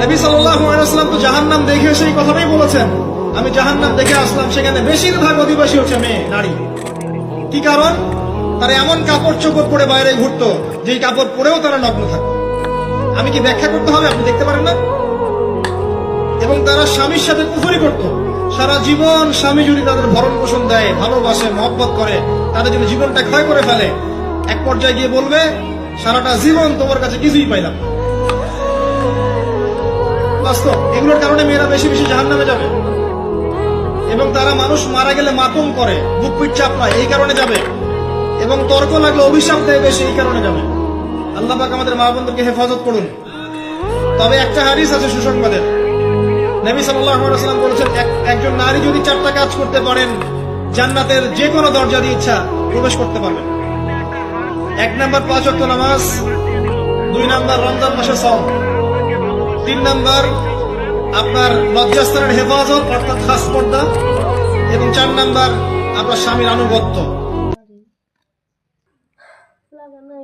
নবী সাল্লাল্লাহু আলাইহি ওয়াসাল্লাম তো জাহান্নাম দেখে সেই কথাটাই বলেছেন, আমি জাহান্নাম দেখে আসলাম, সেখানে বেশিরভাগ অধিবাসী হচ্ছে মেয়ে, নারী। কি কারণ? তারা এমন কাপড় চোপড় পরে বাইরে ঘুরতো, যেই কাপড় পরেও তারা নগ্ন থাকতো। আমি কি ব্যাখ্যা করতে হবে? আপনি দেখতে পারেন না? এবং তারা স্বামীর সাথে কুফরি করত। সারা জীবন স্বামী যদি তাদের ভরণ পোষণ দেয়, ভালোবাসে, মহব্বত করে, তাদের যদি জীবনটা ক্ষয় করে ফেলে, এক পর্যায়ে গিয়ে বলবে সারাটা জীবন তোমার কাছে কিছুই পাইলাম না। বাস্তব। এগুলোর কারণে মেয়েরা বেশি বেশি জাহান্নামে যাবে। এবং তারা মানুষ মারা গেলে মাতম করে, বুক পিঠ চাপড়ায়, এই কারণে যাবে। এবং তর্ক লাগলে অভিশাপ দেয় বেশি, এই কারণে যাবে। আল্লাহ পাক আমাদের মা বোনদেরকে হেফাজত করুন। তবে একটা হাদিস আছে সুসংবাদের। নবী সাল্লাল্লাহু আলাইহি ওয়াসাল্লাম বলেছেন, একজন নারী যদি 4টা কাজ করতে পারেন, জান্নাতের যে কোনো দরজা দিয়ে ইচ্ছা প্রবেশ করতে পারবেন। 1 নাম্বার 5 ওয়াক্ত নামাজ, 2 নাম্বার রমজান মাসে সাওম, 3 নাম্বার আপনার লজ্জাস্থানের হেফাজত অর্থাৎ খাস পর্দা, এবং 4 নাম্বার আপনার স্বামীর আনুগত্য। লাগানো